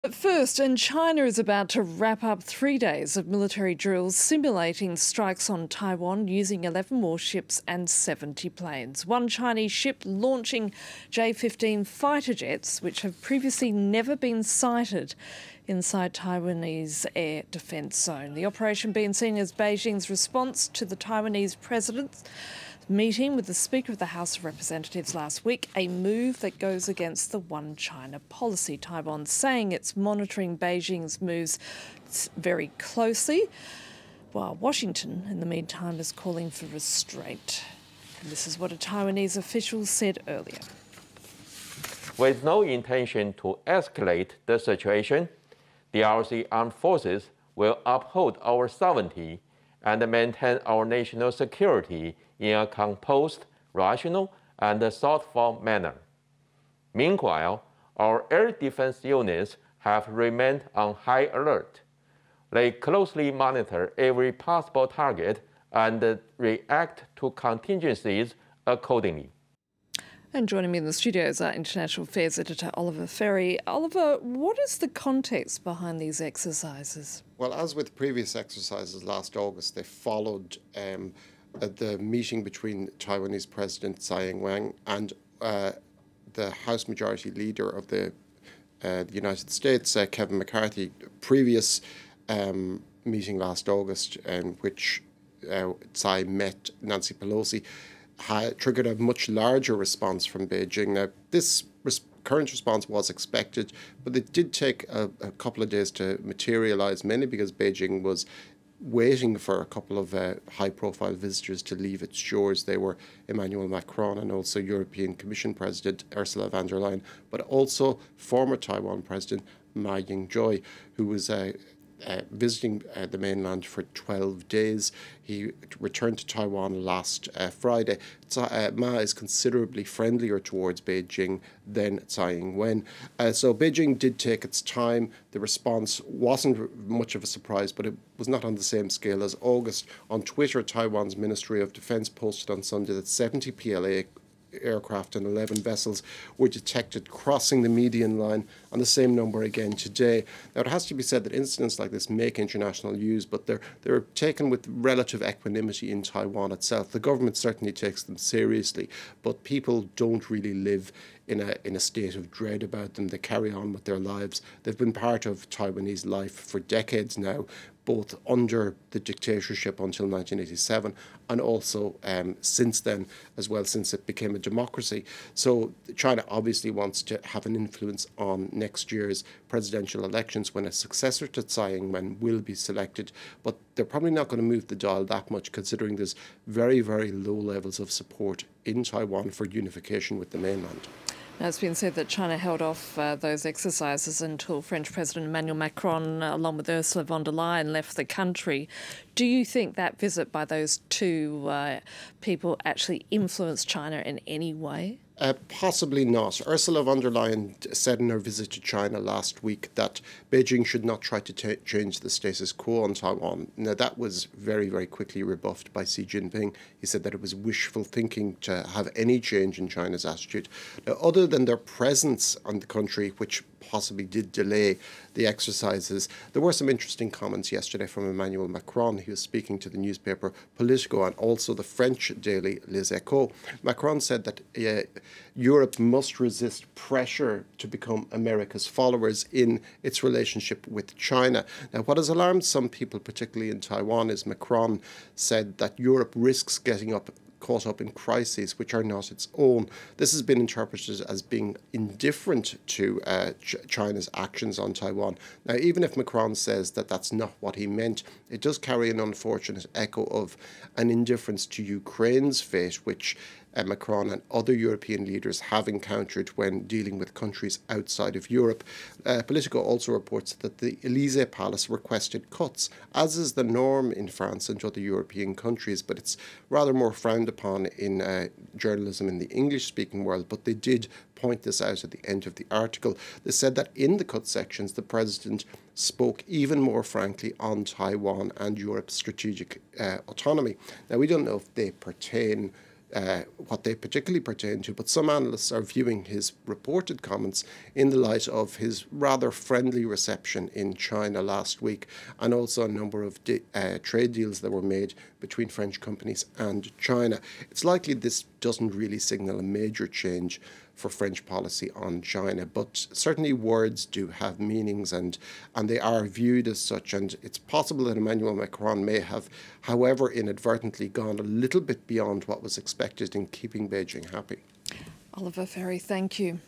But first, and China is about to wrap up 3 days of military drills simulating strikes on Taiwan using 11 warships and 70 planes. One Chinese ship launching J-15 fighter jets, which have previously never been sighted inside Taiwanese air defence zone. The operation being seen as Beijing's response to the Taiwanese president's meeting with the Speaker of the House of Representatives last week, a move that goes against the One China policy. Taiwan saying it's monitoring Beijing's moves very closely, while Washington, in the meantime, is calling for restraint. And this is what a Taiwanese official said earlier. With no intention to escalate the situation, the ROC Armed Forces will uphold our sovereignty and maintain our national security in a composed, rational, and thoughtful manner. Meanwhile, our air defense units have remained on high alert. They closely monitor every possible target and react to contingencies accordingly. And joining me in the studio is our International Affairs Editor, Oliver Ferry. Oliver, what is the context behind these exercises? Well, as with previous exercises last August, they followed the meeting between Taiwanese President Tsai Ing-wen and the House Majority Leader of the United States, Kevin McCarthy. Previous meeting last August, in which Tsai met Nancy Pelosi, triggered a much larger response from Beijing. Now, this current response was expected, but it did take a couple of days to materialize, mainly because Beijing was waiting for a couple of high-profile visitors to leave its shores. They were Emmanuel Macron and also European Commission President Ursula von der Leyen, but also former Taiwan President Ma Ying-jeou, who was visiting the mainland for 12 days. He returned to Taiwan last Friday. Ma is considerably friendlier towards Beijing than Tsai Ing-wen. So Beijing did take its time. The response wasn't much of a surprise, but it was not on the same scale as August. On Twitter, Taiwan's Ministry of Defense posted on Sunday that 70 PLA aircraft and 11 vessels were detected crossing the median line, on the same number again today. Now, it has to be said that incidents like this make international news, but they're taken with relative equanimity in Taiwan itself. The government certainly takes them seriously, but people don't really live in a state of dread about them. They carry on with their lives. They've been part of Taiwanese life for decades now, both under the dictatorship until 1987 and also since then as well, since it became a democracy. So China obviously wants to have an influence on next year's presidential elections when a successor to Tsai Ing-wen will be selected, but they're probably not going to move the dial that much, considering there's very, very low levels of support in Taiwan for unification with the mainland. Now, it's been said that China held off those exercises until French President Emmanuel Macron, along with Ursula von der Leyen, left the country. Do you think that visit by those two people actually influenced China in any way? Possibly not. Ursula von der Leyen said in her visit to China last week that Beijing should not try to change the status quo on Taiwan. Now, that was very, very quickly rebuffed by Xi Jinping. He said that it was wishful thinking to have any change in China's attitude. Now, other than their presence on the country, which possibly did delay the exercises, there were some interesting comments yesterday from Emmanuel Macron. He was speaking to the newspaper Politico and also the French daily Les Echos. Macron said that Europe must resist pressure to become America's followers in its relationship with China. Now, what has alarmed some people, particularly in Taiwan, is Macron said that Europe risks getting caught up in crises which are not its own. This has been interpreted as being indifferent to China's actions on Taiwan. Now, even if Macron says that that's not what he meant, it does carry an unfortunate echo of an indifference to Ukraine's fate, which Macron and other European leaders have encountered when dealing with countries outside of Europe. Politico also reports that the Elysee Palace requested cuts, as is the norm in France and other European countries, but it's rather more frowned upon in journalism in the English-speaking world. But they did point this out at the end of the article. They said that in the cut sections, the president spoke even more frankly on Taiwan and Europe's strategic autonomy. Now, we don't know if they pertain what they particularly pertain to, but some analysts are viewing his reported comments in the light of his rather friendly reception in China last week, and also a number of trade deals that were made between French companies and China. It's likely this doesn't really signal a major change for French policy on China, but certainly words do have meanings, and they are viewed as such, and it's possible that Emmanuel Macron may have, however, inadvertently gone a little bit beyond what was expected in keeping Beijing happy. Oliver Ferry, thank you.